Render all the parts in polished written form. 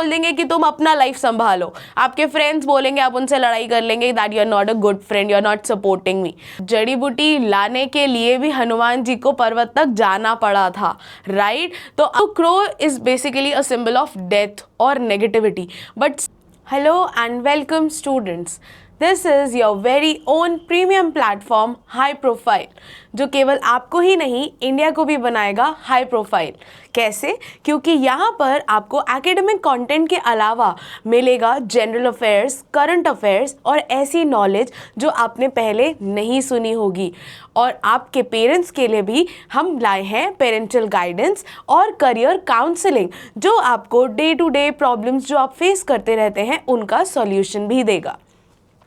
बोल देंगे कि तुम अपना लाइफ संभालो, आपके फ्रेंड्स बोलेंगे, आप उनसे लड़ाई कर लेंगे, that you are not a good friend, you are not supporting me. जड़ी बूटी लाने के लिए भी हनुमान जी को पर्वत तक जाना पड़ा था, राइट। तो crow is basically a symbol of death और negativity. But hello and welcome students, this is your very own premium platform high profile, जो केवल आपको ही नहीं इंडिया को भी बनाएगा हाई प्रोफाइल। कैसे? क्योंकि यहाँ पर आपको एकेडमिक कंटेंट के अलावा मिलेगा जनरल अफेयर्स, करंट अफेयर्स और ऐसी नॉलेज जो आपने पहले नहीं सुनी होगी। और आपके पेरेंट्स के लिए भी हम लाए हैं पेरेंटल गाइडेंस और करियर काउंसलिंग, जो आपको डे टू डे प्रॉब्लम्स जो आप फेस करते रहते हैं उनका सॉल्यूशन भी देगा।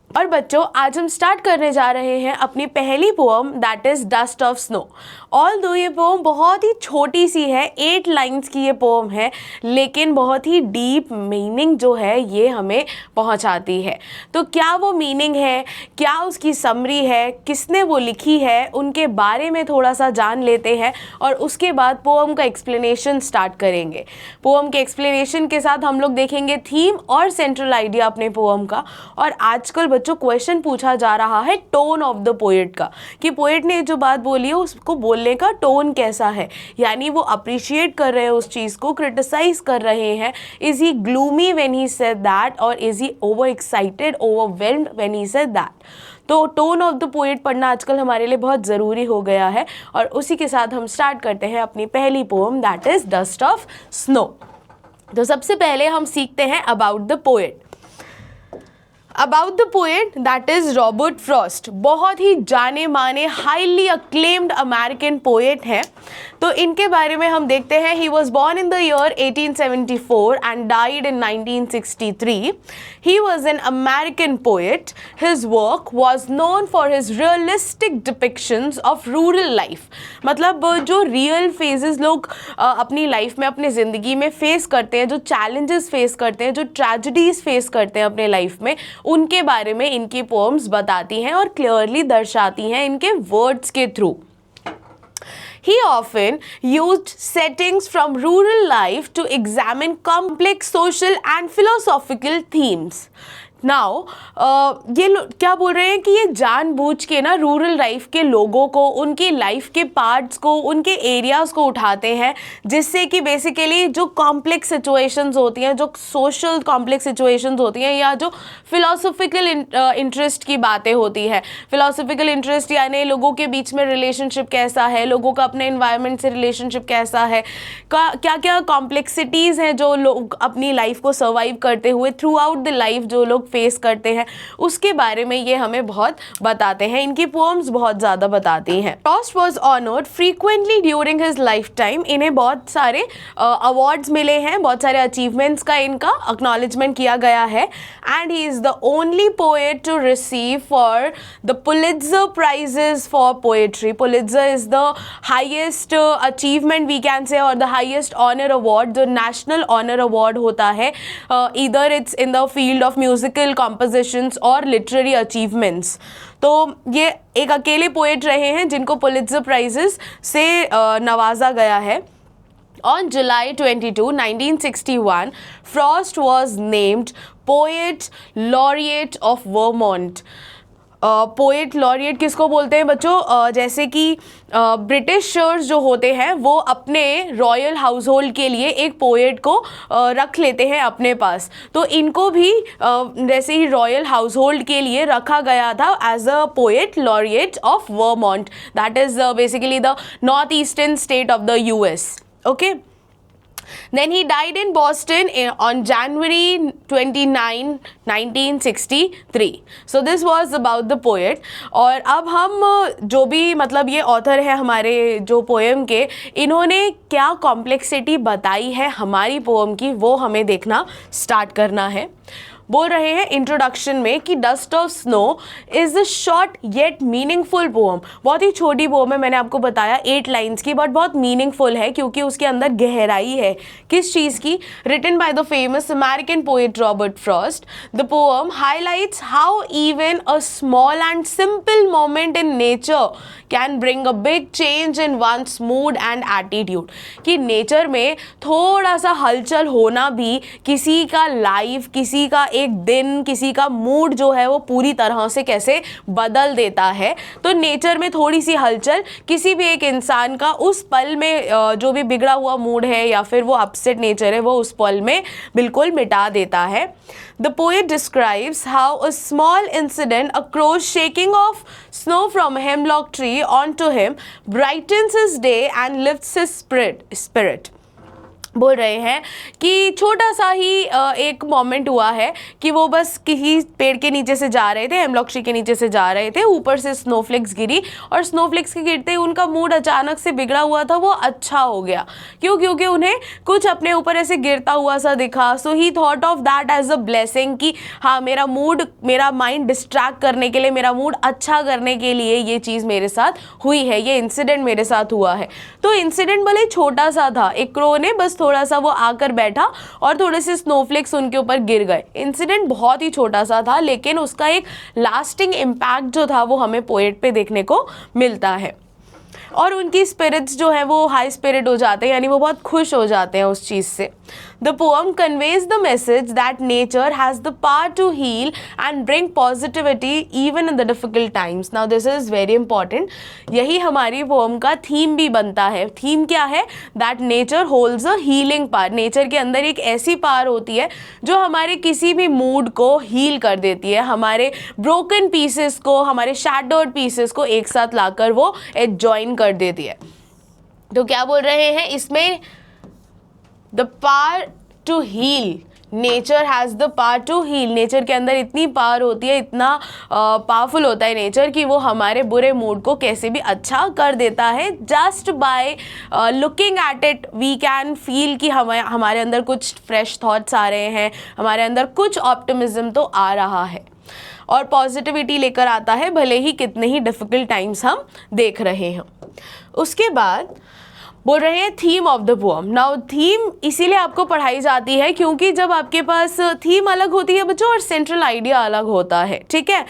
और बच्चों, आज हम स्टार्ट करने जा रहे हैं अपनी पहली poem, that is dust of snow. Although ये पोएम बहुत ही छोटी सी है, 8 लाइन्स की ये पोएम है, लेकिन बहुत ही डीप मीनिंग जो है ये हमें पहुंचाती है। तो क्या वो मीनिंग है, क्या उसकी समरी है, किसने वो लिखी है, उनके बारे में थोड़ा सा जान लेते हैं और उसके बाद पोएम का एक्सप्लेनेशन स्टार्ट करेंगे। पोएम के एक्सप्लेनेशन के साथ हम लोग देखेंगे थीम और सेंट्रल आइडिया अपने पोएम का। और आजकल बच्चों क्वेश्चन पूछा जा रहा है टोन ऑफ द पोएट का, कि पोएट ने जो बात बोली है उसको बोलने का टोन कैसा है, यानी वो अप्रिशिएट कर रहे हैं उस चीज़ को, क्रिटिसाइज कर रहे हैं। Is he gloomy when he said that और is he over excited, overwhelmed when he said that. तो टोन ऑफ द पोएट पढ़ना आजकल हमारे लिए बहुत ज़रूरी हो गया है। और उसी के साथ हम स्टार्ट करते हैं अपनी पहली poem, that is dust of snow. तो सबसे पहले हम सीखते हैं about the poet. About the poet, that is Robert Frost. बहुत ही जाने माने हाईली अक्लेम्ड अमेरिकन पोएट हैं। तो इनके बारे में हम देखते हैं। He was born in the year 1874 and died in 1963। He was an American poet. His work was known for his realistic depictions of rural life. मतलब जो रियल फेजेस लोग अपनी लाइफ में, अपनी ज़िंदगी में फेस करते हैं, जो चैलेंजेस फेस करते हैं, जो ट्रेजिडीज़ फेस करते हैं अपने लाइफ में, उनके बारे में इनकी पोएम्स बताती हैं और क्लियरली दर्शाती हैं इनके वर्ड्स के through. He often used settings from rural life to examine complex social and philosophical themes. Now ये क्या बोल रहे हैं कि ये जानबूझ के ना रूरल लाइफ के लोगों को, उनकी लाइफ के पार्ट्स को, उनके एरियाज़ को उठाते हैं, जिससे कि बेसिकली जो कॉम्प्लेक्स सिचुएशंस होती हैं, जो सोशल कॉम्प्लेक्स सिचुएशंस होती हैं, या जो फिलोसॉफिकल इंटरेस्ट की बातें होती हैं। फिलोसॉफिकल इंटरेस्ट यानी लोगों के बीच में रिलेशनशिप कैसा है, लोगों का अपने इन्वायरमेंट से रिलेशनशिप कैसा है, क्या क्या कॉम्प्लेक्सिटीज़ हैं जो लोग अपनी लाइफ को सर्वाइव करते हुए थ्रू आउट द लाइफ जो लोग फेस करते हैं, उसके बारे में ये हमें बहुत बताते हैं। इनकी पोएम्स बहुत ज़्यादा बताती हैं। Frost was honoured frequently during his life time. इन्हें बहुत सारे अवार्ड्स मिले हैं, बहुत सारे अचीवमेंट्स का इनका एक्नॉलेजमेंट किया गया है। And he is the only poet to receive for the Pulitzer prizes for poetry. Pulitzer is the highest achievement we can say, और द हाइएस्ट ऑनर अवार्ड, जो नेशनल ऑनर अवार्ड होता है, either it's in the field of musical compositions और literary achievements. तो ये एक अकेले poet रहे हैं जिनको पुलित्ज़र प्राइजेस से नवाजा गया है। On July 22, 1961, Frost was named Poet Laureate of Vermont. Poet laureate किसको बोलते हैं बच्चों? जैसे कि ब्रिटिशर्स जो होते हैं वो अपने रॉयल हाउस होल्ड के लिए एक पोएट को रख लेते हैं अपने पास। तो इनको भी जैसे ही रॉयल हाउस होल्ड के लिए रखा गया था as a poet laureate of Vermont, that is basically the north eastern state of the US. Okay. Then he died in Boston on January 29, 1963. So this was about the poet. और अब हम जो भी मतलब ये ऑथर है हमारे जो पोएम के, इन्होंने क्या कॉम्प्लेक्सिटी बताई है हमारी पोएम की, वो हमें देखना स्टार्ट करना है। बोल रहे हैं इंट्रोडक्शन में कि dust of snow is a short yet meaningful poem. बहुत ही छोटी पोएम है, मैंने आपको बताया 8 लाइन्स की, बट बहुत मीनिंगफुल है क्योंकि उसके अंदर गहराई है। किस चीज़ की? Written by the famous American poet Robert Frost. The poem highlights how even a small and simple moment in nature can bring a big change in one's mood and attitude. कि नेचर में थोड़ा सा हलचल होना भी किसी का life, किसी का एक दिन, किसी का मूड जो है वो पूरी तरह से कैसे बदल देता है। तो नेचर में थोड़ी सी हलचल किसी भी एक इंसान का उस पल में जो भी बिगड़ा हुआ मूड है या फिर वो अपसेट नेचर है वो उस पल में बिल्कुल मिटा देता है। The poet describes how a small incident, a crow's shaking of snow from a hemlock tree onto him, brightens his day and lifts his spirit. बोल रहे हैं कि छोटा सा ही एक मोमेंट हुआ है कि वो बस किसी पेड़ के नीचे से जा रहे थे, हेमलॉक ट्री के नीचे से जा रहे थे, ऊपर से स्नोफ्लेक्स गिरी और स्नोफ्लेक्स के गिरते ही उनका मूड अचानक से बिगड़ा हुआ था वो अच्छा हो गया। क्यों? क्योंकि उन्हें कुछ अपने ऊपर ऐसे गिरता हुआ सा दिखा। So he thought of that as a blessing कि हाँ, मेरा मूड, मेरा माइंड डिस्ट्रैक्ट करने के लिए, मेरा मूड अच्छा करने के लिए ये चीज़ मेरे साथ हुई है, ये इंसिडेंट मेरे साथ हुआ है। तो इंसिडेंट भले छोटा सा था, एक क्रो ने बस थोड़ा सा वो आकर बैठा और थोड़े से स्नोफ्लेक्स उनके ऊपर गिर गए। इंसिडेंट बहुत ही छोटा सा था लेकिन उसका एक लास्टिंग इम्पैक्ट जो था वो हमें पोएट पे देखने को मिलता है और उनकी स्पिरिट्स जो है वो हाई स्पिरिट हो जाते हैं, यानी वो बहुत खुश हो जाते हैं उस चीज़ से। The poem conveys the message that nature has the power to heal and bring positivity even in the difficult times. Now this is very important. यही हमारी पोएम का थीम भी बनता है। थीम क्या है? That nature holds a healing power. Nature के अंदर एक ऐसी पावर होती है जो हमारे किसी भी मूड को हील कर देती है, हमारे ब्रोकन पीसेस को, हमारे शैटर्ड पीसेस को एक साथ लाकर वो जॉइन कर देती है। तो क्या बोल रहे हैं इसमें? The power to heal, nature has the power to heal. Nature के अंदर इतनी पावर होती है, इतना पावरफुल होता है नेचर कि वो हमारे बुरे मूड को कैसे भी अच्छा कर देता है। Just by looking at it we can feel कि हमारे अंदर कुछ फ्रेश थॉट्स आ रहे हैं, हमारे अंदर कुछ ऑप्टिमिज्म तो आ रहा है और पॉजिटिविटी लेकर आता है, भले ही कितने ही डिफ़िकल्ट टाइम्स हम देख रहे हैं। उसके बाद बोल रहे हैं theme of the poem. Now theme इसीलिए आपको पढ़ाई जाती है क्योंकि जब आपके पास थीम अलग होती है बच्चों और सेंट्रल आइडिया अलग होता है, ठीक है।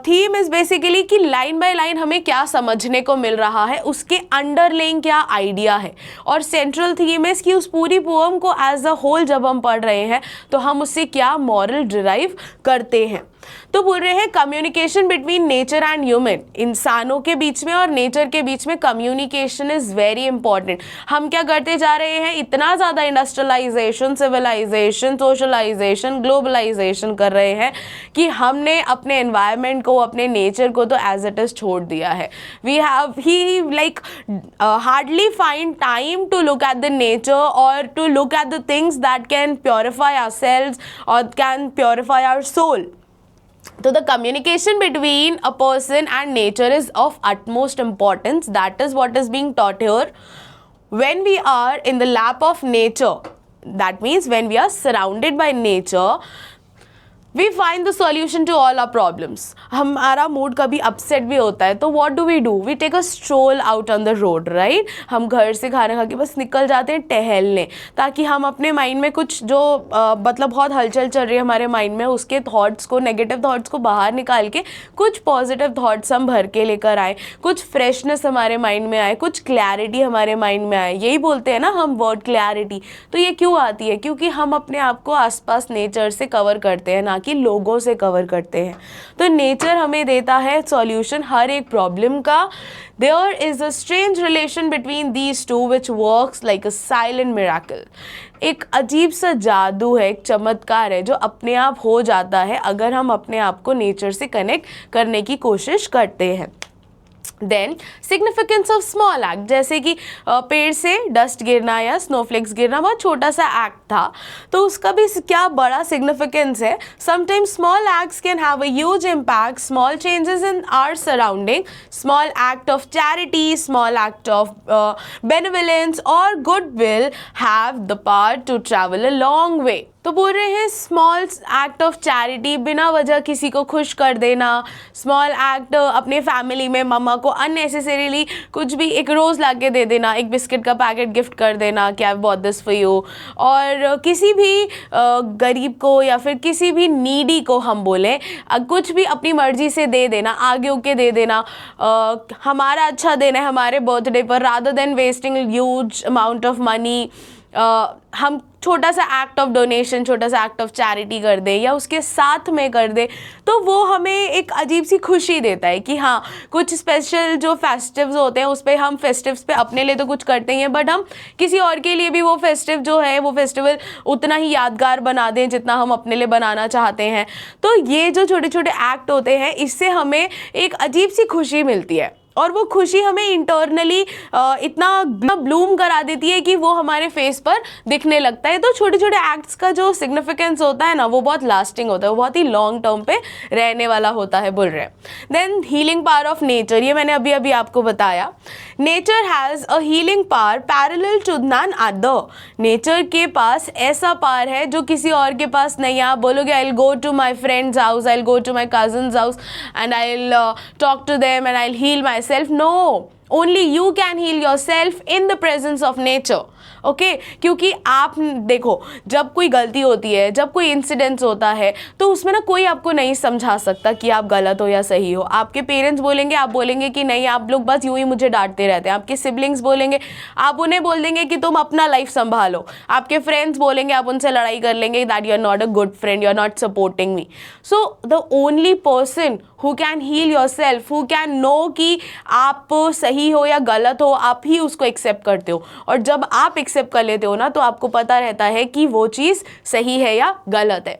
थीम इज़ बेसिकली कि लाइन बाय लाइन हमें क्या समझने को मिल रहा है, उसके अंडरलाइंग क्या आइडिया है, और सेंट्रल थीम इज़ कि उस पूरी पोएम को एज अ होल जब हम पढ़ रहे हैं तो हम उससे क्या मॉरल डिराइव करते हैं। तो बोल रहे हैं communication between nature and human, इंसानों के बीच में और नेचर के बीच में कम्युनिकेशन इज़ वेरी इंपॉर्टेंट। हम क्या करते जा रहे हैं, इतना ज़्यादा इंडस्ट्रियलाइजेशन, सिविलाइजेशन, सोशलाइजेशन, ग्लोबलाइजेशन कर रहे हैं कि हमने अपने एनवायरनमेंट को, अपने नेचर को तो एज इट इज़ छोड़ दिया है। He like hardly find time to look at the nature और to look at the things that can purify ourselves और can purify our soul. So the communication between a person and nature is of utmost importance. That is what is being taught here. When we are in the lap of nature, that means when we are surrounded by nature, we find the solution to all our problems. हमारा mood कभी upset भी होता है तो what do? We take a stroll out on the road, right? हम घर से खाना खा के बस निकल जाते हैं टहलने, ताकि हम अपने माइंड में कुछ जो मतलब बहुत हलचल चल रही है हमारे माइंड में, उसके थॉट्स को, नेगेटिव थॉट्स को बाहर निकाल के कुछ पॉजिटिव थॉट्स हम भर के लेकर आए, कुछ फ्रेशनेस हमारे माइंड में आए, कुछ क्लैरिटी हमारे माइंड में आए। यही बोलते हैं ना हम वर्ड क्लैरिटी। तो ये क्यों आती है? क्योंकि हम अपने आप को आसपास नेचर से कवर करते हैं, ना कि लोगों से कवर करते हैं। तो नेचर हमें देता है सॉल्यूशन हर एक प्रॉब्लम का। There is a strange relation between these two which works like a silent miracle. एक अजीब सा जादू है, एक चमत्कार है जो अपने आप हो जाता है अगर हम अपने आप को नेचर से कनेक्ट करने की कोशिश करते हैं। Then significance of small act, जैसे कि पेड़ से डस्ट गिरना या स्नोफ्लेक्स गिरना बहुत छोटा सा एक्ट था, तो उसका भी क्या बड़ा सिग्निफिकेंस है। Sometimes small acts can have a huge impact, small changes in our surrounding, small act of charity, small act of benevolence और goodwill have the power to travel a long way. तो बोल रहे हैं small act of charity, बिना वजह किसी को खुश कर देना, स्मॉल एक्ट अपने फैमिली में मम्मा को अननेसेसरीली कुछ भी, एक रोज़ ला के दे देना, एक बिस्किट का पैकेट गिफ्ट कर देना कि I bought this for you, और किसी भी गरीब को या फिर किसी भी नीडी को हम बोलें कुछ भी अपनी मर्जी से दे देना, आगे होके दे देना, हमारा अच्छा देना है हमारे बर्थडे पर, rather than wasting huge amount of money, हम छोटा सा एक्ट ऑफ डोनेशन, छोटा सा एक्ट ऑफ चैरिटी कर दें या उसके साथ में कर दें, तो वो हमें एक अजीब सी खुशी देता है कि हाँ कुछ स्पेशल जो फेस्टिव्स होते हैं उस पर हम फेस्टिव्स पे अपने लिए तो कुछ करते ही हैं, बट हम किसी और के लिए भी वो फेस्टिव जो है वो फेस्टिवल उतना ही यादगार बना दें जितना हम अपने लिए बनाना चाहते हैं। तो ये जो छोटे छोटे एक्ट होते हैं इससे हमें एक अजीब सी खुशी मिलती है, और वो खुशी हमें इंटरनली इतना ब्लूम करा देती है कि वो हमारे फेस पर दिखने लगता है। तो छोटे छोटे एक्ट्स का जो सिग्निफिकेंस होता है ना वो बहुत लास्टिंग होता है, वो बहुत ही लॉन्ग टर्म पे रहने वाला होता है, बोल रहे हैं। Then healing power of nature, ये मैंने अभी अभी आपको बताया। Nature has a healing power parallel to none other, nature के पास ऐसा पावर है जो किसी और के पास नहीं है। आप बोलोगे I will go to my friend's house, I will go to my cousin's house and I will talk to them and I will heal my self. No, only you can heal yourself in the presence of nature. Okay क्योंकि आप देखो जब कोई गलती होती है, जब कोई इंसिडेंट्स होता है तो उसमें ना कोई आपको नहीं समझा सकता कि आप गलत हो या सही हो। आपके पेरेंट्स बोलेंगे, आप बोलेंगे कि नहीं आप लोग बस यूं ही मुझे डांटते रहते हैं। आपके सिबलिंग्स बोलेंगे, आप उन्हें बोल देंगे कि तुम अपना लाइफ संभालो। आपके फ्रेंड्स बोलेंगे, आप उनसे लड़ाई कर लेंगे, that you are not a good friend, you are not supporting me. So the only person who can heal yourself, who can know कि आप सही हो या गलत हो, आप ही उसको एक्सेप्ट करते हो। और जब आप एक्सेप्ट कर लेते हो ना तो आपको पता रहता है कि वो चीज़ सही है या गलत है।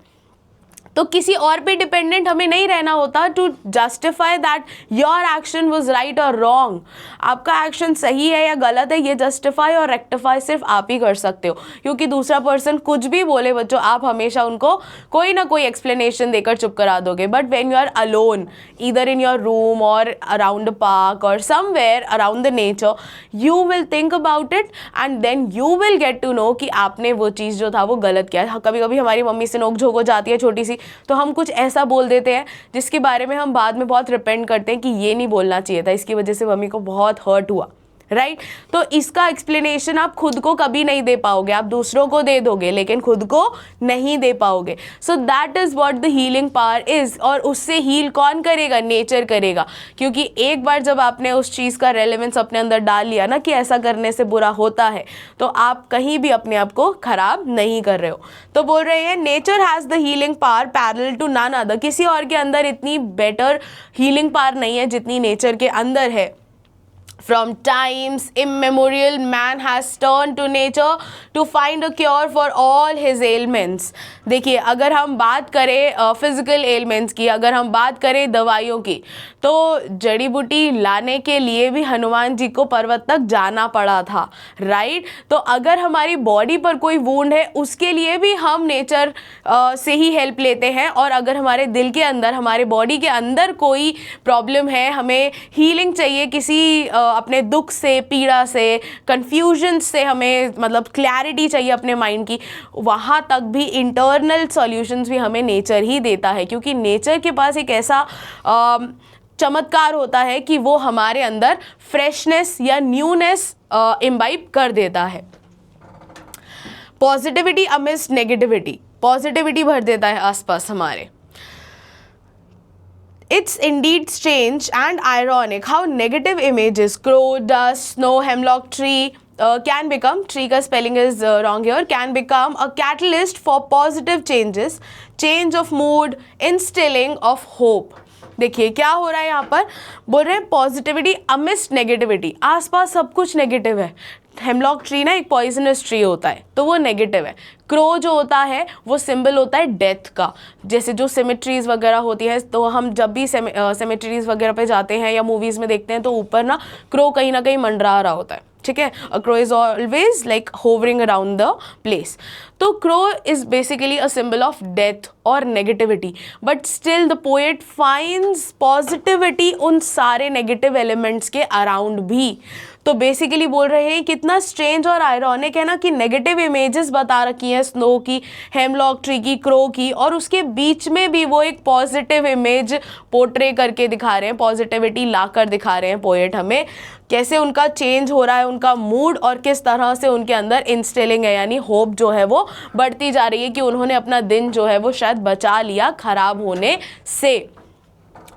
तो किसी और पे डिपेंडेंट हमें नहीं रहना होता to justify that your action was right और रॉन्ग। आपका एक्शन सही है या गलत है ये जस्टिफाई और रेक्टिफाई सिर्फ आप ही कर सकते हो, क्योंकि दूसरा पर्सन कुछ भी बोले बच्चों आप हमेशा उनको कोई ना कोई एक्सप्लेनेशन देकर चुप करा दोगे। But when you are alone either in your room और अराउंड अ पार्क और somewhere around the nature, you will think about it and then you will get to know कि आपने वो चीज़ जो था वो गलत किया। कभी कभी हमारी मम्मी से नोक झोंक हो जाती है छोटी सी, तो हम कुछ ऐसा बोल देते हैं जिसके बारे में हम बाद में बहुत रिपेंट करते हैं कि ये नहीं बोलना चाहिए था, इसकी वजह से मम्मी को बहुत हर्ट हुआ, राइट। तो इसका एक्सप्लेनेशन आप खुद को कभी नहीं दे पाओगे, आप दूसरों को दे दोगे लेकिन खुद को नहीं दे पाओगे। So that is what the healing power is. और उससे हील कौन करेगा? नेचर करेगा, क्योंकि एक बार जब आपने उस चीज़ का रेलेवेंस अपने अंदर डाल लिया ना कि ऐसा करने से बुरा होता है, तो आप कहीं भी अपने आप को खराब नहीं कर रहे हो। तो बोल रहे हैं nature has the healing power parallel to none other, किसी और के अंदर इतनी बेटर हीलिंग पावर नहीं है जितनी नेचर के अंदर है। From times immemorial, man has turned to nature to find a cure for all his ailments. देखिए अगर हम बात करें फिजिकल एलिमेंट्स की, अगर हम बात करें दवाइयों की, तो जड़ी बूटी लाने के लिए भी हनुमान जी को पर्वत तक जाना पड़ा था, राइट। तो अगर हमारी बॉडी पर कोई वुंड है उसके लिए भी हम नेचर से ही हेल्प लेते हैं। और अगर हमारे दिल के अंदर, हमारे बॉडी के अंदर कोई प्रॉब्लम है, हमें हीलिंग चाहिए किसी अपने दुख से, पीड़ा से, कन्फ्यूजन से, हमें मतलब क्लैरिटी चाहिए अपने माइंड की, वहाँ तक भी इंटरनल सॉल्यूशंस भी हमें नेचर ही देता है। क्योंकि नेचर के पास एक ऐसा चमत्कार होता है कि वो हमारे अंदर फ्रेशनेस या न्यूनेस इम्बाइब कर देता है। पॉजिटिविटी अमिस्ट नेगेटिविटी, पॉजिटिविटी भर देता है आसपास हमारे। It's indeed strange and ironic how negative images, crow, dust, snow, hemlock tree, can become, tree का spelling is wrong here, can become a catalyst for positive changes, change of mood, instilling of hope. देखिए क्या हो रहा है यहाँ पर, बोल रहे हैं पॉजिटिविटी अमिस्ट नेगेटिविटी, आसपास सब कुछ नेगेटिव है। हेमलॉक ट्री ना एक पॉइजनस ट्री होता है तो वो नेगेटिव है। क्रो जो होता है वो सिंबल होता है डेथ का। जैसे जो सेमेट्रीज वगैरह होती है, तो हम जब भी सेमेट्रीज वगैरह पे जाते हैं या मूवीज़ में देखते हैं तो ऊपर ना क्रो कहीं ना कहीं मंडरा रहा होता है, ठीक है। A crow is always like hovering around the place. तो crow is basically a symbol of death और negativity, but still the poet finds positivity उन सारे नेगेटिव एलिमेंट्स के अराउंड भी। तो बेसिकली बोल रहे हैं कितना स्ट्रेंज और आयरॉनिक है ना कि नेगेटिव इमेजेस बता रखी हैं स्नो की, हेमलॉक ट्री की, क्रो की, और उसके बीच में भी वो एक पॉजिटिव इमेज पोर्ट्रे करके दिखा रहे हैं, पॉजिटिविटी लाकर दिखा रहे हैं पोएट हमें, कैसे उनका चेंज हो रहा है उनका मूड और किस तरह से उनके अंदर इंस्टिलिंग है, यानी होप जो है वो बढ़ती जा रही है कि उन्होंने अपना दिन जो है वो शायद बचा लिया खराब होने से।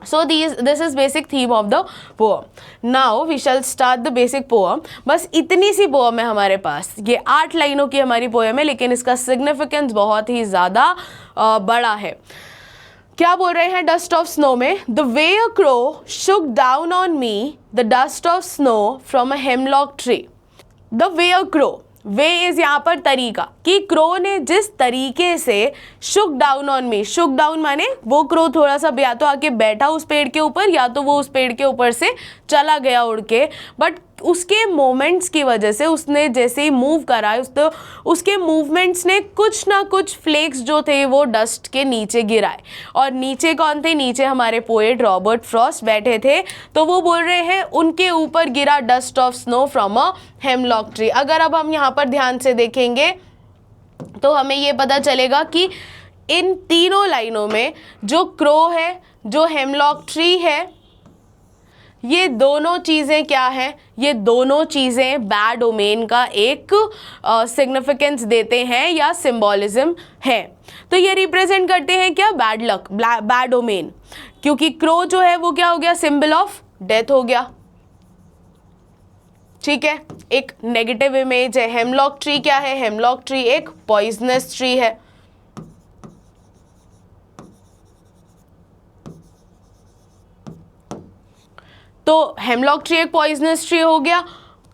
So this is basic theme of the poem. Now we shall start the basic poem. बस इतनी सी पोएम है हमारे पास, ये 8 लाइनों की हमारी पोएम है, लेकिन इसका सिग्निफिकेंस बहुत ही ज़्यादा बड़ा है। क्या बोल रहे हैं डस्ट ऑफ स्नो में? The way a crow shook down on me the dust of snow from a hemlock tree. The way a crow, way is यहाँ पर तरीका, कि क्रो ने जिस तरीके से शुक down on me, Shuk down माने वो क्रो थोड़ा सा या तो आके बैठा उस पेड़ के ऊपर या तो वो उस पेड़ के ऊपर से चला गया उड़ के, बट उसके मोमेंट्स की वजह से उसने जैसे ही मूव करा तो उसके मूवमेंट्स ने कुछ ना कुछ फ्लेक्स जो थे वो डस्ट के नीचे गिराए। और नीचे कौन थे? नीचे हमारे पोएट रॉबर्ट फ्रॉस्ट बैठे थे, तो वो बोल रहे हैं उनके ऊपर गिरा dust of snow from a hemlock tree. अगर अब हम यहाँ पर ध्यान से देखेंगे तो हमें ये पता चलेगा कि इन तीनों लाइनों में जो क्रो है, जो हेमलॉक ट्री है, ये दोनों चीज़ें क्या हैं? ये दोनों चीज़ें बैड ओमेन का एक सिग्निफिकेंस देते हैं या सिंबॉलिज्म है। तो ये रिप्रेजेंट करते हैं क्या? बैड लक, बैड ओमेन, क्योंकि क्रो जो है वो क्या हो गया? सिंबल ऑफ डेथ हो गया, ठीक है, एक नेगेटिव इमेज है। हेमलॉक ट्री क्या है? हेमलॉक ट्री एक पॉइजनस ट्री है। तो हेमलॉक ट्री एक पॉइजनस ट्री हो गया,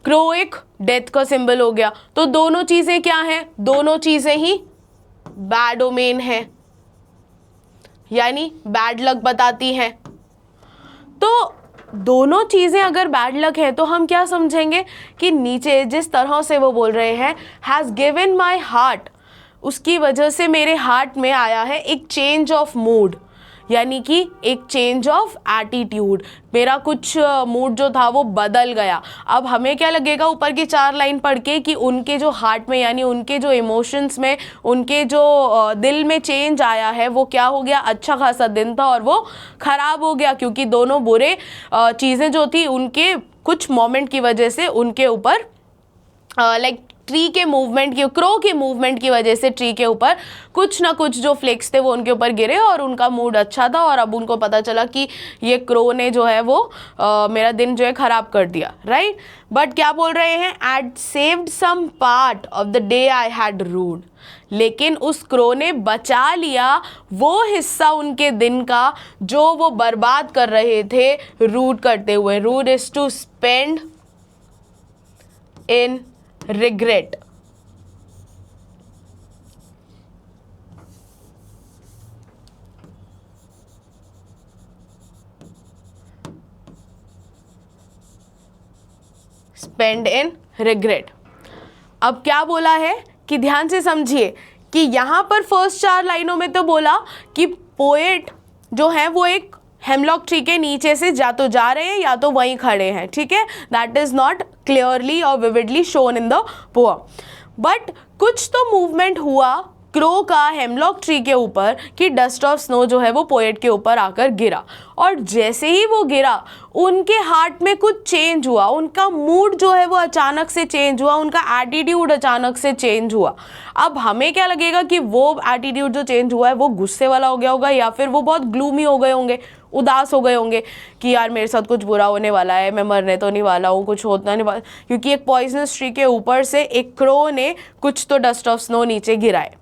क्रो एक डेथ का सिंबल हो गया। तो दोनों चीजें क्या हैं? दोनों चीजें ही बैड ओमेन है, यानी बैड लक बताती हैं। तो दोनों चीजें अगर बैड लक है तो हम क्या समझेंगे कि नीचे जिस तरह से वो बोल रहे हैं हैज़ गिवन माई हार्ट, उसकी वजह से मेरे हार्ट में आया है एक चेंज ऑफ मूड, यानी कि एक चेंज ऑफ एटीट्यूड, मेरा कुछ मूड जो था वो बदल गया। अब हमें क्या लगेगा ऊपर की 4 लाइन पढ़ के कि उनके जो हार्ट में, यानी उनके जो इमोशंस में, उनके जो दिल में चेंज आया है वो क्या हो गया? अच्छा खासा दिन था और वो ख़राब हो गया, क्योंकि दोनों बुरे चीज़ें जो थी उनके कुछ मोमेंट की वजह से उनके ऊपर लाइक ट्री के मूवमेंट की, क्रो के मूवमेंट की वजह से ट्री के ऊपर कुछ ना कुछ जो फ्लेक्स थे वो उनके ऊपर गिरे और उनका मूड अच्छा था, और अब उनको पता चला कि ये क्रो ने जो है वो मेरा दिन जो है ख़राब कर दिया, राइट। बट क्या बोल रहे हैं? And saved some part of the day I had rued, लेकिन उस क्रो ने बचा लिया वो हिस्सा उनके दिन का जो वो बर्बाद कर रहे थे रूड करते हुए। Rued is to spend in regret। Spend in regret. अब क्या बोला है कि ध्यान से समझिए कि यहां पर फर्स्ट 4 लाइनों में तो बोला कि पोएट जो है वो एक हेमलॉक ट्री के नीचे से या तो जा रहे हैं या तो वहीं खड़े हैं, ठीक है, दैट इज नॉट क्लियरली और vividly shown in the poem, but कुछ तो मूवमेंट हुआ क्रो का हेमलॉक ट्री के ऊपर कि डस्ट ऑफ स्नो जो है वो पोएट के ऊपर आकर गिरा, और जैसे ही वो गिरा उनके हार्ट में कुछ चेंज हुआ, उनका मूड जो है वो अचानक से चेंज हुआ, उनका एटीट्यूड अचानक से चेंज हुआ। अब हमें क्या लगेगा कि वो एटीट्यूड जो चेंज हुआ है वो गुस्से वाला हो गया होगा, या फिर वो बहुत ग्लूमी हो गए होंगे, उदास हो गए होंगे कि यार मेरे साथ कुछ बुरा होने वाला है, मैं मरने तो नहीं वाला हूँ, कुछ होता नहीं वाला, क्योंकि एक पॉइजनस ट्री के ऊपर से एक क्रो ने कुछ तो डस्ट ऑफ स्नो नीचे गिराए,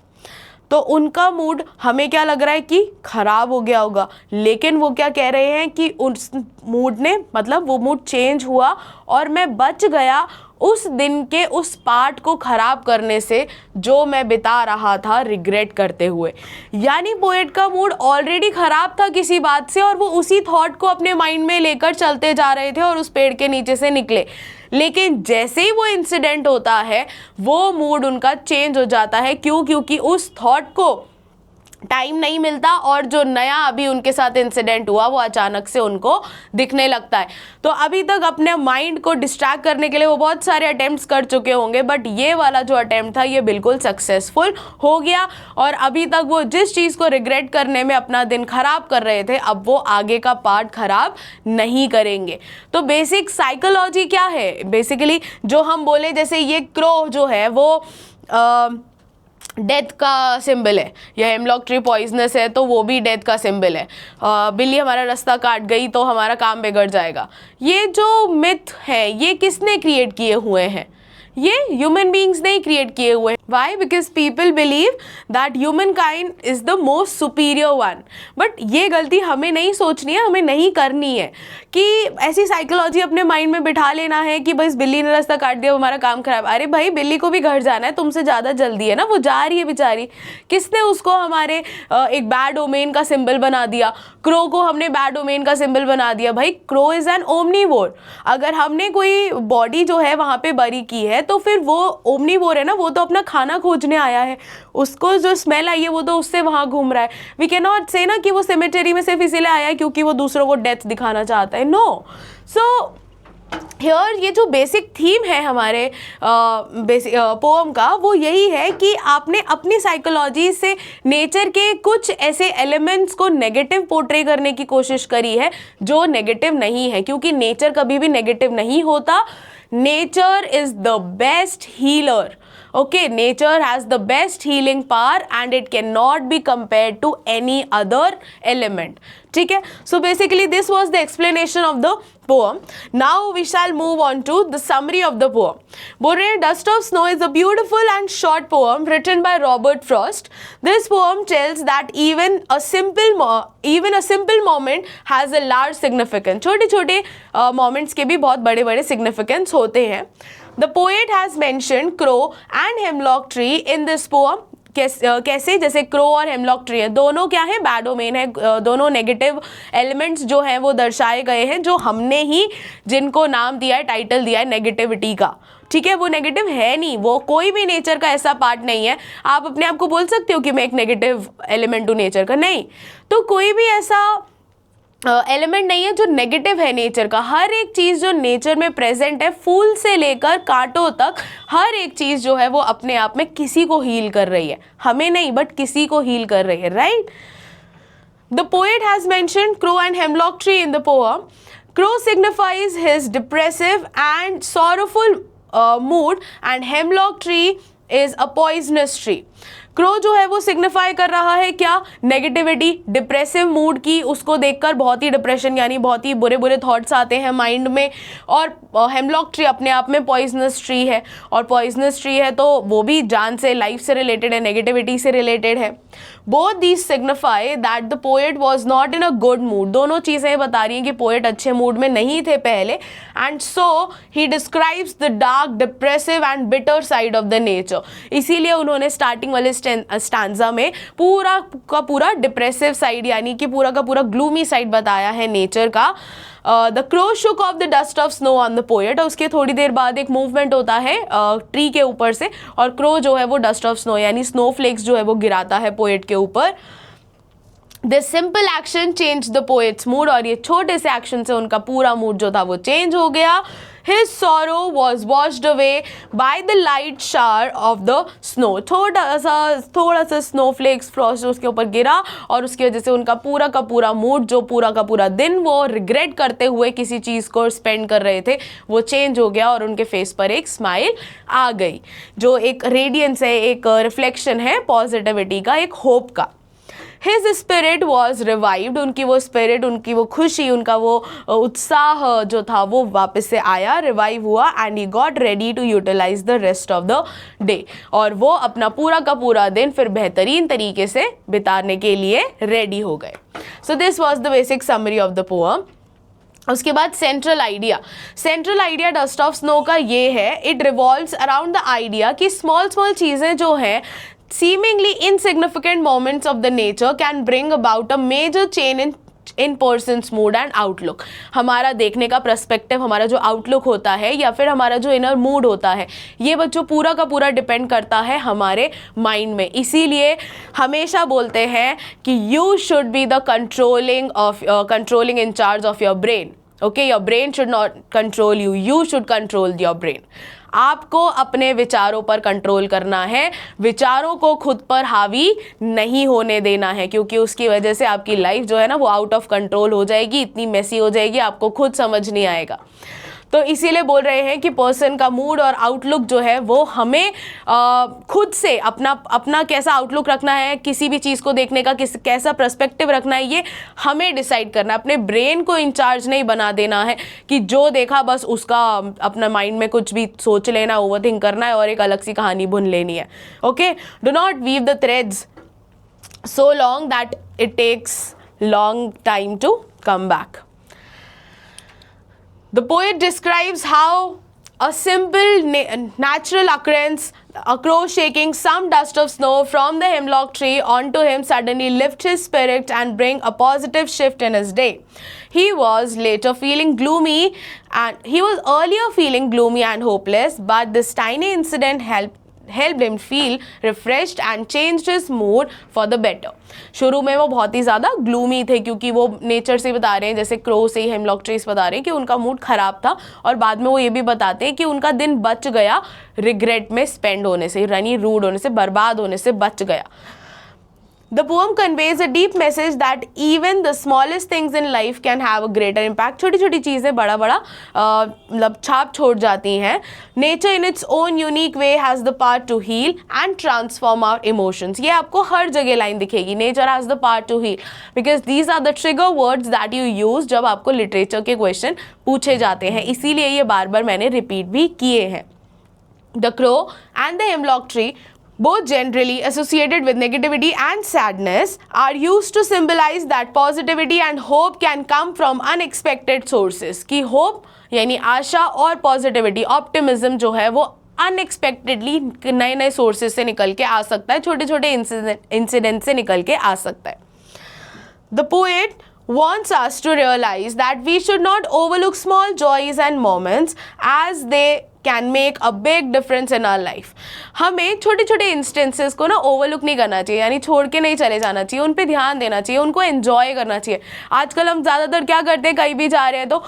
तो उनका मूड हमें क्या लग रहा है कि खराब हो गया होगा। लेकिन वो क्या कह रहे हैं कि उस मूड ने, मतलब वो मूड चेंज हुआ और मैं बच गया उस दिन के उस पार्ट को ख़राब करने से जो मैं बिता रहा था रिग्रेट करते हुए। यानी पोएट का मूड ऑलरेडी ख़राब था किसी बात से और वो उसी थॉट को अपने माइंड में लेकर चलते जा रहे थे और उस पेड़ के नीचे से निकले, लेकिन जैसे ही वो इंसिडेंट होता है वो मूड उनका चेंज हो जाता है। क्यों? क्योंकि उस थॉट को टाइम नहीं मिलता और जो नया अभी उनके साथ इंसिडेंट हुआ वो अचानक से उनको दिखने लगता है। तो अभी तक अपने माइंड को डिस्ट्रैक्ट करने के लिए वो बहुत सारे अटेम्प्ट्स कर चुके होंगे, बट ये वाला जो अटेम्प्ट था ये बिल्कुल सक्सेसफुल हो गया और अभी तक वो जिस चीज़ को रिग्रेट करने में अपना दिन खराब कर रहे थे अब वो आगे का पार्ट खराब नहीं करेंगे। तो बेसिक साइकोलॉजी क्या है, बेसिकली जो हम बोले जैसे ये क्रो जो है वो डेथ का सिंबल है, या हेमलॉक ट्री पॉइजनस है तो वो भी डेथ का सिंबल है। बिल्ली हमारा रास्ता काट गई तो हमारा काम बिगड़ जाएगा। ये जो मिथ है ये किसने क्रिएट किए हुए हैं? ये ह्यूमन बींग्स ने क्रिएट किए हुए हैं। Why? Because people believe that human kind is the most superior one. But ये गलती हमें नहीं सोचनी है, हमें नहीं करनी है कि ऐसी साइकोलॉजी अपने माइंड में बिठा लेना है कि बस बिल्ली ने रास्ता काट दिया हमारा काम खराब। अरे भाई बिल्ली को भी घर जाना है, तुमसे ज़्यादा जल्दी है ना, वो जा रही है बेचारी। किसने उसको हमारे एक बैड ओमेन का सिंबल बना दिया? क्रो को हमने बैड ओमेन का सिंबल बना दिया। भाई क्रो इज़ एन ओमनीवोर। अगर हमने कोई बॉडी जो है वहाँ पे बरी की है तो फिर वो ओमनीवोर है ना, वो तो अपना खाना खोजने आया है, उसको जो स्मेल आई है वो तो उससे वहाँ घूम रहा है। वी कैन नॉट से ना कि वो सेमेटरी में सिर्फ इसीलिए आया है क्योंकि वो दूसरों को डेथ दिखाना चाहता है। नो। सो हियर ये जो बेसिक थीम है हमारे पोएम का वो यही है कि आपने अपनी साइकोलॉजी से नेचर के कुछ ऐसे एलिमेंट्स को नेगेटिव पोर्ट्रे करने की कोशिश करी है जो नेगेटिव नहीं है, क्योंकि नेचर कभी भी नेगेटिव नहीं होता। Nature is the best healer. Okay, nature has the best healing power and it cannot be compared to any other element. ठीक है? So basically this was the explanation of the poem. Now we shall move on to the summary of the poem. बोल रहे हैं Dust of Snow is a beautiful and short poem written by Robert Frost. This poem tells that even a simple moment has a large significance. छोटे छोटे moments के भी बहुत बड़े बड़े significance होते हैं। The poet has mentioned crow and hemlock tree in this poem. कैसे? जैसे क्रो और हेमलॉक ट्री है, दोनों क्या है? बैड ओमेन है, दोनों नेगेटिव एलिमेंट्स जो हैं वो दर्शाए गए हैं, जो हमने ही जिनको नाम दिया है, टाइटल दिया है नेगेटिविटी का। ठीक है? वो नेगेटिव है नहीं, वो कोई भी नेचर का ऐसा पार्ट नहीं है। आप अपने आप को बोल सकते हो कि मैं एक नेगेटिव एलिमेंट हूँ नेचर का? नहीं। तो कोई भी ऐसा एलिमेंट नहीं है जो नेगेटिव है नेचर का। हर एक चीज़ जो नेचर में प्रेजेंट है, फूल से लेकर कांटों तक, हर एक चीज़ जो है वो अपने आप में किसी को हील कर रही है, हमें नहीं बट किसी को हील कर रही है, right? The poet has mentioned crow and hemlock tree in the poem. Crow signifies his depressive and sorrowful mood and hemlock tree is a poisonous tree. Crow जो है वो सिग्निफाई कर रहा है क्या? नेगेटिविटी, डिप्रेसिव मूड की, उसको देखकर बहुत ही डिप्रेशन यानी बहुत ही बुरे बुरे थॉट्स आते हैं माइंड में। और हेमलॉक ट्री अपने आप में पॉइजनस ट्री है, और पॉइजनस ट्री है तो वो भी जान से, लाइफ से रिलेटेड है, नेगेटिविटी से रिलेटेड है। Both these signify that the poet was not in a good mood. दोनों चीज़ें बता रही हैं कि पोएट अच्छे मूड में नहीं थे पहले, and so he describes the dark, depressive and bitter side of the nature. इसीलिए उन्होंने स्टार्टिंग वाले स्टैंजा में पूरा का पूरा डिप्रेसिव साइड यानी कि पूरा का पूरा ग्लूमी साइड बताया है नेचर का। The crow Shuk of the dust of snow on the poet, और उसके थोड़ी देर बाद एक मूवमेंट होता है ट्री के ऊपर से, और क्रो जो है वो डस्ट ऑफ स्नो यानी स्नोफ्लेक्स जो है वो गिराता है पोएट के ऊपर। This simple action change the poets mood, और ये छोटे से एक्शन से उनका पूरा मूड जो था वो चेंज हो गया। His sorrow was washed away by the light shower of the snow. थोड़ा सा snowflakes फ्रॉस्ट उसके ऊपर गिरा, और उसकी वजह से उनका पूरा का पूरा मूड, जो पूरा का पूरा दिन वो रिग्रेट करते हुए किसी चीज़ को स्पेंड कर रहे थे, वो चेंज हो गया, और उनके फेस पर एक स्माइल आ गई, जो एक रेडियंस है, एक रिफ्लेक्शन है पॉजिटिविटी का, एक होप का। His spirit was revived, उनकी वो स्पिरिट, उनकी वो खुशी, उनका वो उत्साह जो था वो वापस से आया, रिवाइव हुआ, and he got ready to utilize the rest of the day, और वो अपना पूरा का पूरा दिन फिर बेहतरीन तरीके से बिताने के लिए रेडी हो गए। So this was the basic summary of the poem. उसके बाद central idea dust of snow का ये है, it revolves around the idea कि स्मॉल चीज़ें जो हैं, seemingly insignificant moments of the nature can bring about a major in persons mood and outlook. हमारा देखने का पर्सपेक्टिव, हमारा जो आउटलुक होता है या फिर हमारा जो इनर मूड होता है, ये बच्चों पूरा का पूरा डिपेंड करता है हमारे माइंड में। इसीलिए हमेशा बोलते हैं कि you should be the controlling in charge of your brain. Okay, your brain should not control you, you should control your brain. आपको अपने विचारों पर कंट्रोल करना है, विचारों को खुद पर हावी नहीं होने देना है, क्योंकि उसकी वजह से आपकी लाइफ जो है ना वो आउट ऑफ कंट्रोल हो जाएगी, इतनी मेसी हो जाएगी, आपको खुद समझ नहीं आएगा। तो इसीलिए बोल रहे हैं कि पर्सन का मूड और आउटलुक जो है वो हमें खुद से अपना कैसा आउटलुक रखना है, किसी भी चीज़ को देखने का कैसा पर्सपेक्टिव रखना है, ये हमें डिसाइड करना है। अपने ब्रेन को इंचार्ज नहीं बना देना है कि जो देखा बस उसका अपना माइंड में कुछ भी सोच लेना, ओवरथिंक करना है और एक अलग सी कहानी बुन लेनी है। Okay, do not weave the threads so long that it takes long time to come back. The poet describes how a simple natural occurrence, a crow shaking some dust of snow from the hemlock tree onto him, suddenly lift his spirit and bring a positive shift in his day. He was earlier feeling gloomy and hopeless, but this tiny incident helped him feel refreshed and changed his mood for the better. शुरू में वो बहुत ही ज़्यादा gloomy थे, क्योंकि वो nature से बता रहे हैं, जैसे क्रो से ही हेमलॉक ट्रीज बता रहे हैं कि उनका मूड ख़राब था, और बाद में वो ये भी बताते हैं कि उनका दिन बच गया रिग्रेट में स्पेंड होने से, यानी रूड होने से, बर्बाद होने से बच गया। The poem conveys a deep message that even the smallest things in life can have a greater impact. छोटी छोटी चीज़ें बड़ा मतलब छाप छोड़ जाती हैं। Nature in its own unique way has the power to heal and transform our emotions. ये आपको हर जगह लाइन दिखेगी, Nature has the power to heal, because these are the trigger words that you use जब आपको literature के question पूछे जाते हैं, इसीलिए ये बार बार मैंने रिपीट भी किए हैं। The crow and the hemlock tree, both generally associated with negativity and sadness, are used to symbolize that positivity and hope can come from unexpected sources. कि hope यानी आशा और positivity, optimism जो है वो अनएक्सपेक्टेडली नए नए सोर्सेज से निकल के आ सकता है, छोटे छोटे इंसिडेंट से निकल के आ सकता है। The poet wants us to realize that we should not overlook small joys and moments as they can make a big difference in our life. हमें छोटे छोटे इंस्टेंसेस को ना ओवरलुक नहीं करना चाहिए, यानी छोड़ के नहीं चले जाना चाहिए, उन पे ध्यान देना चाहिए, उनको एंजॉय करना चाहिए। आजकल हम ज़्यादातर क्या करते हैं, कहीं भी जा रहे हैं तो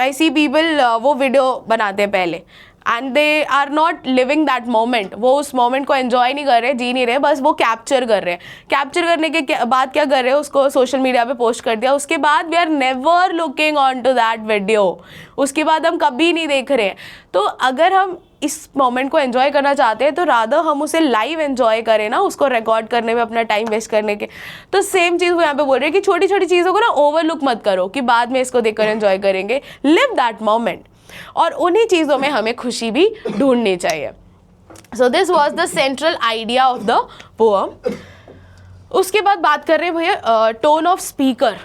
आई सी पीपल वो वीडियो बनाते हैं पहले, and they are not living that moment. वो उस मोमेंट को एंजॉय नहीं कर रहे, जी नहीं रहे, बस वो कैप्चर कर रहे हैं। कैप्चर करने के बाद क्या कर रहे हैं, उसको सोशल मीडिया पे पोस्ट कर दिया, उसके बाद we are never looking on to that video, उसके बाद हम कभी नहीं देख रहे हैं। तो अगर हम इस मोमेंट को एंजॉय करना चाहते हैं तो रादर हम उसे लाइव एंजॉय करें ना, उसको रिकॉर्ड करने में अपना टाइम वेस्ट करने के। तो सेम चीज़ वो यहाँ पे बोल रहे हैं कि छोटी छोटी चीज़ों को ना ओवरलुक मत करो कि बाद में इसको देखकर एंजॉय करेंगे, लिव दैट मोमेंट, और उन्हीं चीज़ों में हमें खुशी भी ढूंढनी चाहिए। So this was the central idea of the poem. उसके बाद बात कर रहे हैं भैया टोन ऑफ स्पीकर।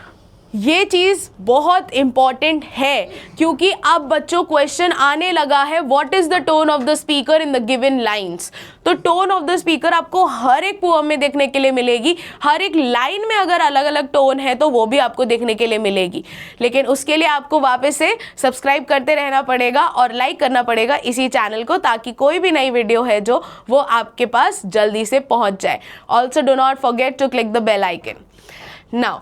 ये चीज़ बहुत इम्पॉर्टेंट है, क्योंकि अब बच्चों क्वेश्चन आने लगा है what is the tone of the speaker in the given lines. तो टोन ऑफ द स्पीकर आपको हर एक पोअम में देखने के लिए मिलेगी, हर एक लाइन में अगर अलग अलग टोन है तो वो भी आपको देखने के लिए मिलेगी। लेकिन उसके लिए आपको वापस से सब्सक्राइब करते रहना पड़ेगा और लाइक करना पड़ेगा इसी चैनल को, ताकि कोई भी नई वीडियो है जो वो आपके पास जल्दी से पहुँच जाए। Also do not forget to click the bell icon. Now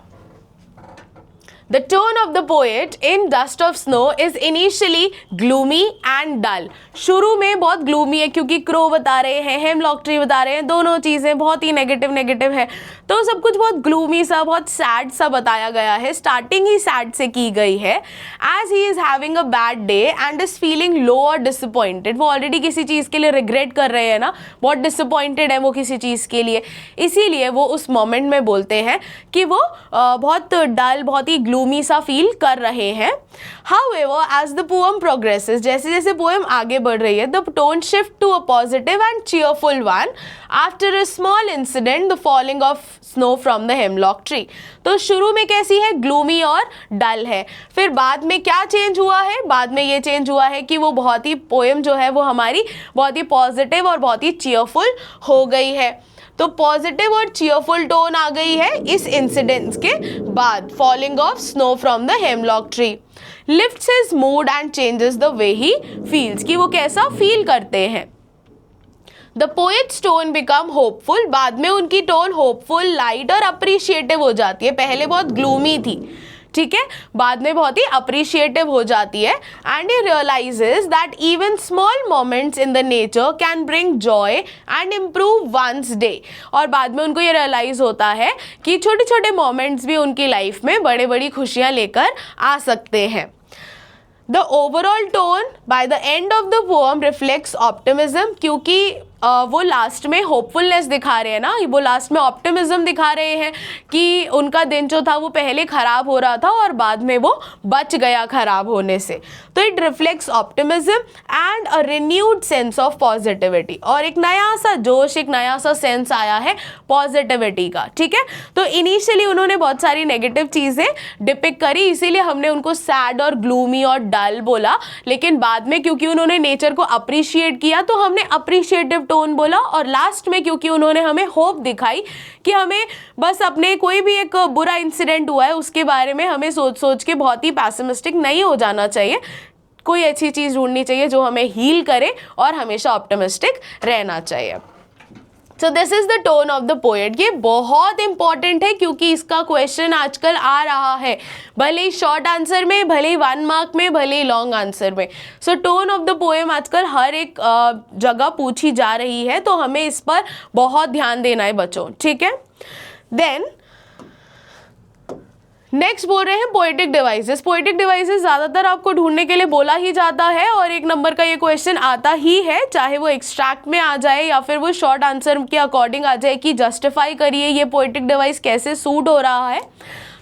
the tone of the poet in Dust of Snow is initially gloomy and dull. शुरू में बहुत ग्लूमी है, क्योंकि क्रो बता रहे हैं, हेमलॉक ट्री बता रहे हैं, दोनों चीज़ें बहुत ही नेगेटिव है, तो सब कुछ बहुत ग्लूमी सा, बहुत सैड सा बताया गया है। स्टार्टिंग ही सैड से की गई है। As he is having a bad day and is feeling low और डिसअपॉइंटेड। वो ऑलरेडी किसी चीज़ के लिए रिग्रेट कर रहे हैं ना, बहुत डिसअपॉइंटेड है वो किसी चीज़ के लिए, इसीलिए वो उस मोमेंट में बोलते हैं कि वो बहुत डल, बहुत ही ग्लूमी सा फील कर रहे हैं। However, as the poem progresses, जैसे जैसे पोएम आगे बढ़ रही है, the tone shift to a positive and cheerful one after a small incident, the falling of snow from the hemlock tree. तो शुरू में कैसी है, ग्लूमी और डल है, फिर बाद में क्या चेंज हुआ है, बाद में ये चेंज हुआ है कि वो बहुत ही पोएम जो है वो हमारी बहुत ही पॉजिटिव और बहुत ही चीयरफुल हो गई है। तो पॉजिटिव और चीयरफुल टोन आ गई है इस इंसिडेंस के बाद, falling of snow from the hemlock tree lifts his mood and changes the way he feels, कि वो कैसा फील करते हैं। The poets tone become hopeful, बाद में उनकी टोन होपफुल, लाइट और अप्रिशिएटिव हो जाती है। पहले बहुत ग्लूमी थी, ठीक है, बाद में बहुत ही अप्रिशिएटिव हो जाती है। And he realises that even small moments in the nature can bring joy and improve one's day, और बाद में उनको ये रियलाइज होता है कि छोटे छोटे मोमेंट्स भी उनकी लाइफ में बड़े बड़ी खुशियाँ लेकर आ सकते हैं। The overall tone by the end of the poem reflects optimism, क्योंकि वो लास्ट में होपफुलनेस दिखा रहे हैं ना, वो लास्ट में ऑप्टिमिज्म दिखा रहे हैं कि उनका दिन जो था वो पहले ख़राब हो रहा था और बाद में वो बच गया ख़राब होने से। तो it reflects optimism and a renewed sense of positivity, और एक नया सा जोश, एक नया सा सेंस आया है पॉजिटिविटी का, ठीक है। तो इनिशियली उन्होंने बहुत सारी नेगेटिव चीज़ें डिपिक्ट करी, इसीलिए हमने उनको सैड और ग्लूमी और डल बोला, लेकिन बाद में क्योंकि उन्होंने नेचर को अप्रिशिएट किया तो हमने अप्रिशिएटिव टोन बोला, और लास्ट में क्योंकि उन्होंने हमें होप दिखाई कि हमें बस अपने कोई भी एक बुरा इंसिडेंट हुआ है उसके बारे में हमें सोच सोच के बहुत ही पैसिमिस्टिक नहीं हो जाना चाहिए, कोई अच्छी चीज़ ढूंढनी चाहिए जो हमें हील करे और हमेशा ऑप्टिमिस्टिक रहना चाहिए। सो this is the tone of the poet. ये बहुत इंपॉर्टेंट है क्योंकि इसका क्वेश्चन आजकल आ रहा है, भले ही शॉर्ट आंसर में, भले ही 1 मार्क में, भले ही लॉन्ग आंसर में। सो टोन ऑफ द पोएम आजकल हर एक जगह पूछी जा रही है, तो हमें इस पर बहुत ध्यान देना है बच्चों, ठीक है। देन नेक्स्ट बोल रहे हैं पोएटिक डिवाइसेस। पोएटिक डिवाइसेस ज़्यादातर आपको ढूंढने के लिए बोला ही जाता है और 1 नंबर का ये क्वेश्चन आता ही है, चाहे वो एक्सट्रैक्ट में आ जाए या फिर वो शॉर्ट आंसर के अकॉर्डिंग आ जाए कि जस्टिफाई करिए ये पोएटिक डिवाइस कैसे सूट हो रहा है।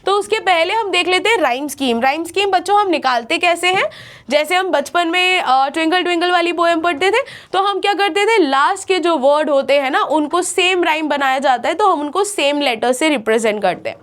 तो उसके पहले हम देख लेते हैं राइम स्कीम। राइम स्कीम बच्चों हम निकालते कैसे हैं, जैसे हम बचपन में ट्विंकल ट्विंकल वाली पोएम पढ़ते थे तो हम क्या करते थे, लास्ट के जो वर्ड होते हैं ना उनको सेम राइम बनाया जाता है, तो हम उनको सेम लेटर से रिप्रेजेंट करते हैं।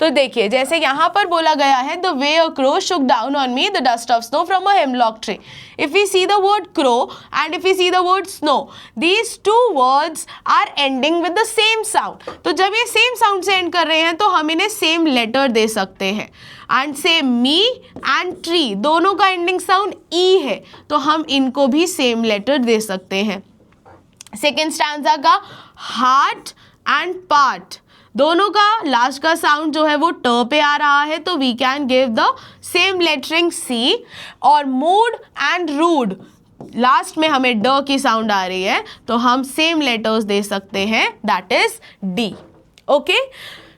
तो देखिए जैसे यहाँ पर बोला गया है, the way a crow shook down on me the dust of snow from a hemlock tree. If we see the word crow and if we see the word snow, these 2 words are ending with the same sound. तो जब ये same sound से and कर रहे हैं तो हम इन्हें सेम लेटर दे सकते हैं। And same me and tree, दोनों का एंडिंग साउंड ई है, तो हम इनको भी सेम लेटर दे सकते हैं। सेकेंड स्टैंजा का हार्ट एंड पार्ट, दोनों का लास्ट का साउंड जो है वो ट पे आ रहा है, तो we can give the same lettering C. और मूड एंड रूड, लास्ट में हमें ड की साउंड आ रही है, तो हम सेम लेटर्स दे सकते हैं, that is D. Okay,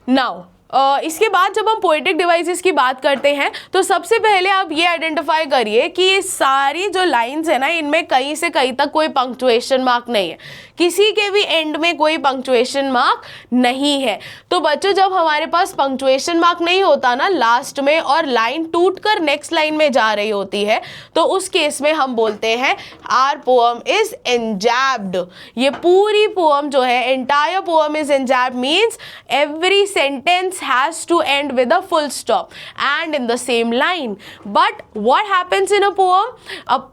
now इसके बाद जब हम पोएटिक डिवाइसेस की बात करते हैं तो सबसे पहले आप ये आइडेंटिफाई करिए कि ये सारी जो लाइंस है ना, इनमें कहीं से कहीं तक कोई पंक्चुएशन मार्क नहीं है, किसी के भी एंड में कोई पंक्चुएशन मार्क नहीं है। तो बच्चों जब हमारे पास पंक्चुएशन मार्क नहीं होता ना लास्ट में, और लाइन टूटकर नेक्स्ट लाइन में जा रही होती है, तो उस केस में हम बोलते हैं आवर पोएम इज एंजैब्ड। ये पूरी पोएम जो है, entire poem is enjambed means every sentence has to end with a full stop and in the same line. But what happens in a poem?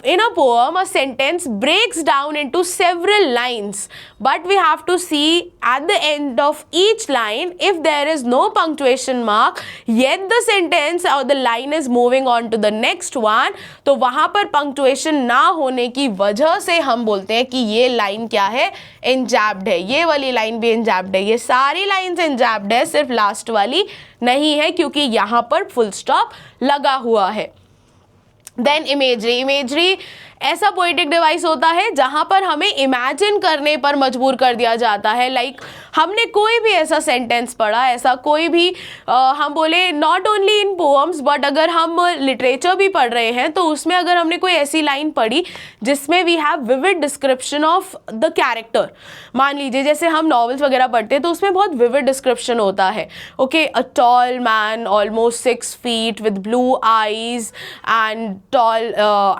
In a poem, a sentence breaks down into several lines, but we have to see at the end of each line, if there is no punctuation mark, yet the sentence or the line is moving on to the next one, तो वहाँ पर punctuation ना होने की वजह से हम बोलते हैं कि ये लाइन क्या है, एंजैब्ड है। ये वाली लाइन भी एंजैब्ड है, ये सारी लाइन्स एंजैब्ड है, सिर्फ लास्ट वाली नहीं है क्योंकि यहाँ पर फुल स्टॉप लगा हुआ है। Then imagery. इमेजरी ऐसा पोएटिक डिवाइस होता है जहाँ पर हमें इमेजिन करने पर मजबूर कर दिया जाता है। लाइक हमने कोई भी ऐसा सेंटेंस पढ़ा, ऐसा कोई भी हम बोले not only in poems but अगर हम लिटरेचर भी पढ़ रहे हैं तो उसमें अगर हमने कोई ऐसी लाइन पढ़ी जिसमें we have vivid description of the character, मान लीजिए जैसे हम नॉवेल्स वगैरह पढ़ते हैं तो उसमें बहुत विविड डिस्क्रिप्शन होता है। Okay, a tall man almost 6 feet with blue eyes and tall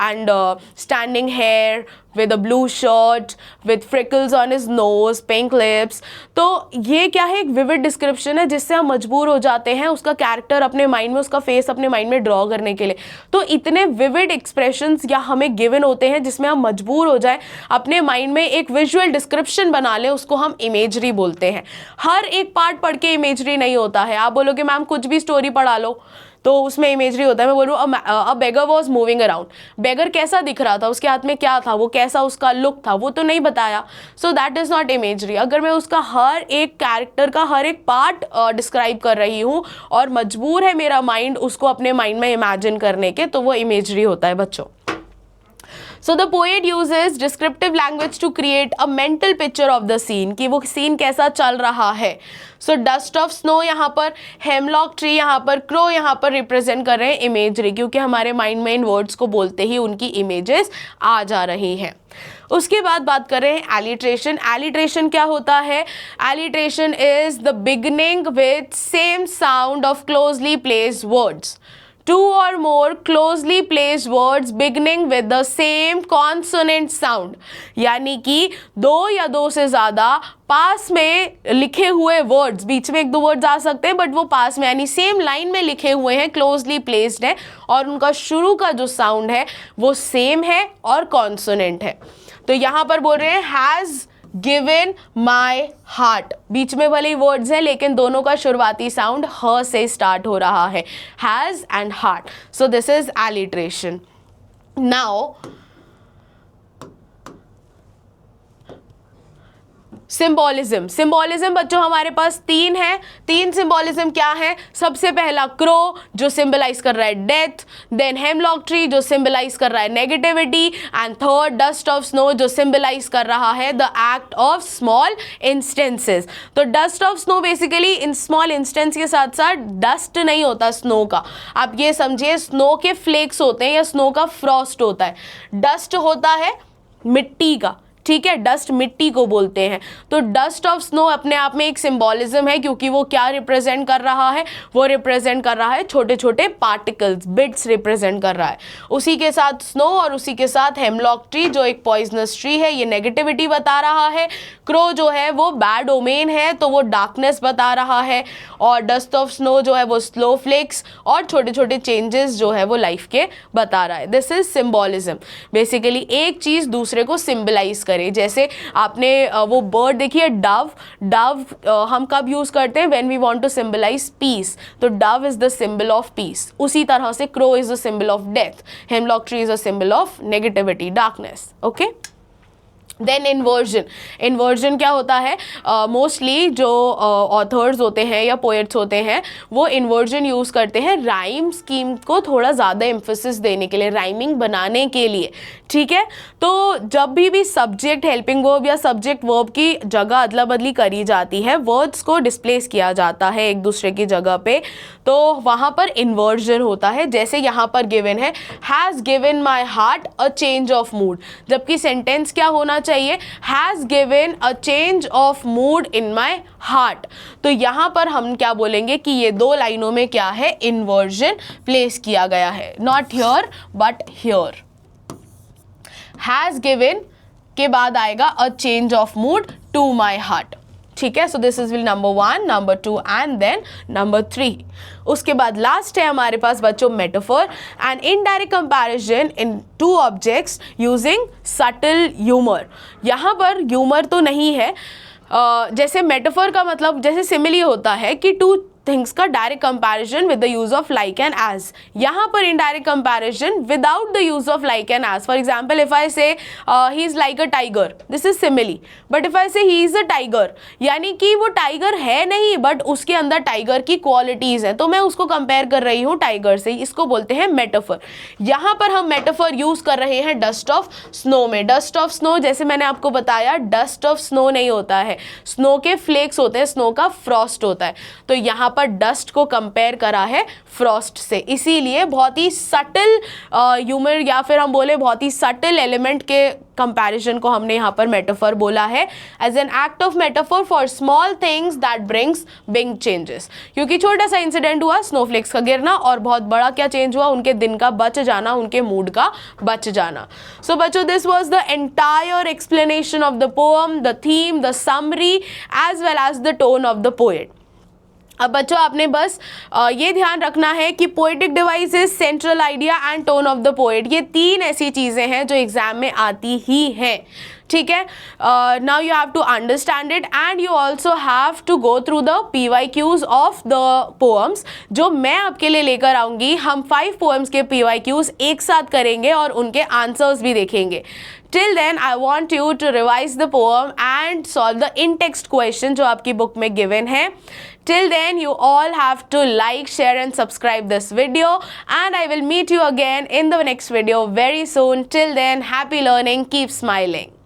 and standing hair with a blue shirt, with freckles on his nose, pink lips. तो ये क्या है, एक विविड डिस्क्रिप्शन है जिससे हम मजबूर हो जाते हैं उसका कैरेक्टर अपने माइंड में, उसका फेस अपने माइंड में ड्रॉ करने के लिए. तो इतने विविड एक्सप्रेशंस या हमें गिवन होते हैं जिसमें हम मजबूर हो जाए अपने माइंड में एक विजुअल डिस्क्रिप्शन बना ले, उसको हम इमेजरी बोलते हैं. हर एक पार्ट पढ़ के इमेजरी नहीं होता है. आप बोलोगे मैम कुछ भी स्टोरी पढ़ा लो तो उसमें इमेजरी होता है. मैं बोलूँ अ बेगर वॉज मूविंग अराउंड, बेगर कैसा दिख रहा था, उसके हाथ में क्या था, वो कैसा उसका लुक था, वो तो नहीं बताया. So that is not imagery. अगर मैं उसका हर एक कैरेक्टर का हर एक पार्ट डिस्क्राइब कर रही हूँ और मजबूर है मेरा माइंड उसको अपने माइंड में इमेजिन करने के, तो वो इमेजरी होता है बच्चों. So the poet uses descriptive language to create a mental picture of the scene, कि वो सीन कैसा चल रहा है. So dust of snow यहाँ पर, hemlock tree यहाँ पर, crow यहाँ पर रिप्रेजेंट कर रहे हैं इमेजरी, क्योंकि हमारे माइंड में इन वर्ड्स को बोलते ही उनकी इमेजेस आ जा रही हैं. उसके बाद बात कर रहे हैं एलिट्रेशन. एलिट्रेशन क्या होता है? Alliteration is the beginning with same sound of closely placed words. Two or more closely placed words beginning with the same consonant sound, यानी कि दो या दो से ज़्यादा पास में लिखे हुए वर्ड्स, बीच में एक दो वर्ड्स आ सकते हैं बट वो पास में यानी सेम लाइन में लिखे हुए हैं, क्लोजली प्लेस्ड है और उनका शुरू का जो साउंड है वो सेम है और कॉन्सोनेंट है. तो यहाँ पर बोल रहे हैं हैज़ गिवन माई हार्ट. बीच में भले ही वर्ड्स हैं लेकिन दोनों का शुरुआती साउंड ह से स्टार्ट हो रहा है, has and heart. So this is alliteration. Now symbolism. Symbolism बच्चों हमारे पास तीन है. तीन सिंबॉलिज्म क्या है? सबसे पहला क्रो जो सिंबलाइज कर रहा है डेथ, देन हेमलॉक ट्री जो सिंबलाइज कर रहा है negativity, and third dust of snow जो सिंबलाइज कर रहा है the act of small instances. तो dust of snow basically in small instance के साथ साथ डस्ट नहीं होता स्नो का. आप ये समझिए स्नो के फ्लेक्स होते हैं या स्नो का फ्रॉस्ट होता है. डस्ट होता है मिट्टी का, ठीक है, डस्ट मिट्टी को बोलते हैं. तो डस्ट ऑफ स्नो अपने आप में एक सिंबॉलिज्म है क्योंकि वो क्या रिप्रेजेंट कर रहा है? वो रिप्रेजेंट कर रहा है छोटे छोटे पार्टिकल्स, बिट्स रिप्रेजेंट कर रहा है. उसी के साथ स्नो और उसी के साथ हेमलॉक ट्री जो एक पॉइजनस ट्री है, ये नेगेटिविटी बता रहा है. क्रो जो है वो बैड ओमेन है तो वो डार्कनेस बता रहा है. और डस्ट ऑफ स्नो जो है वो स्लो फ्लेक्स और छोटे छोटे चेंजेस जो है वो लाइफ के बता रहा है. This is symbolism. बेसिकली एक चीज़ दूसरे को सिंबलाइज करे. जैसे आपने वो बर्ड देखी है डव. डव हम कब यूज करते हैं? When we want to symbolise peace. तो dove is the symbol of peace. उसी तरह से crow is the symbol of death, hemlock tree is the symbol of negativity, darkness. Okay. Then inversion. Inversion क्या होता है? Mostly जो authors होते हैं या पोएट्स होते हैं वो इन्वर्जन यूज़ करते हैं राइम स्कीम को थोड़ा ज़्यादा एम्फेसिस देने के लिए, राइमिंग बनाने के लिए. ठीक है. तो जब भी सब्जेक्ट हेल्पिंग वर्ब या सब्जेक्ट वर्ब की जगह अदला बदली करी जाती है, वर्ड्स को डिस्प्लेस किया जाता है एक दूसरे की जगह पे, तो वहाँ पर इन्वर्जन होता है. जैसे यहाँ पर गिवन है has given my heart a change of mood, जबकि सेंटेंस क्या होना चाहिए? Has given a change of mood in my heart. तो यहाँ पर हम क्या बोलेंगे कि ये दो लाइनों में क्या है? इन्वर्जन प्लेस किया गया है. Not here but here. Has given के बाद आएगा a change of mood to my heart. ठीक है. So this is will number 1, number 2 and then number 3. उसके बाद लास्ट है हमारे पास बच्चों metaphor and indirect comparison in two objects using subtle humour. यहाँ पर ह्यूमर तो नहीं है. जैसे मेटाफर का मतलब जैसे सिमिली होता है कि टू थिंग्स का direct comparison with the use of like and as. यहाँ पर indirect comparison without the use of like and as. For example if I say he is like a tiger, this is simile. But if I say he is a tiger, यानी कि वो tiger है नहीं but उसके अंदर tiger की qualities हैं, तो मैं उसको कंपेयर कर रही हूँ टाइगर से. इसको बोलते हैं मेटाफर. यहाँ पर हम मेटाफर यूज कर रहे हैं डस्ट ऑफ स्नो में. डस्ट ऑफ स्नो जैसे मैंने आपको बताया डस्ट ऑफ स्नो नहीं होता है, स्नो के फ्लेक्स होते हैं, स्नो का फ्रॉस्ट होता है. तो यहाँ पर डस्ट को कंपेयर करा है फ्रॉस्ट से, इसीलिए बहुत ही सटल ह्यूमर या फिर हम बोले बहुत ही सटल एलिमेंट के कंपैरिजन को हमने यहाँ पर मेटाफर बोला है, as an act of metaphor for small things that brings big changes. क्योंकि छोटा सा इंसिडेंट हुआ स्नोफ्लेक्स का गिरना, और बहुत बड़ा क्या चेंज हुआ, उनके दिन का बच जाना, उनके मूड का बच जाना। सो बच्चों, this was the entire explanation of the poem, the theme, the summary as well as the tone of the poet. अब बच्चों आपने बस ये ध्यान रखना है कि poetic devices, central idea and tone of the poet, ये तीन ऐसी चीज़ें हैं जो एग्जाम में आती ही हैं, ठीक है। Now you have to understand it and you also have to go through the PYQs of the poems जो मैं आपके लिए लेकर आऊँगी। हम 5 पोएम्स के PYQs एक साथ करेंगे और उनके आंसर्स भी देखेंगे। Till then, I want you to revise the poem and solve the in-text question जो आपकी बुक में given है। Till then, you all have to like, share and subscribe this video, and I will meet you again in the next video very soon. Till then, happy learning, keep smiling.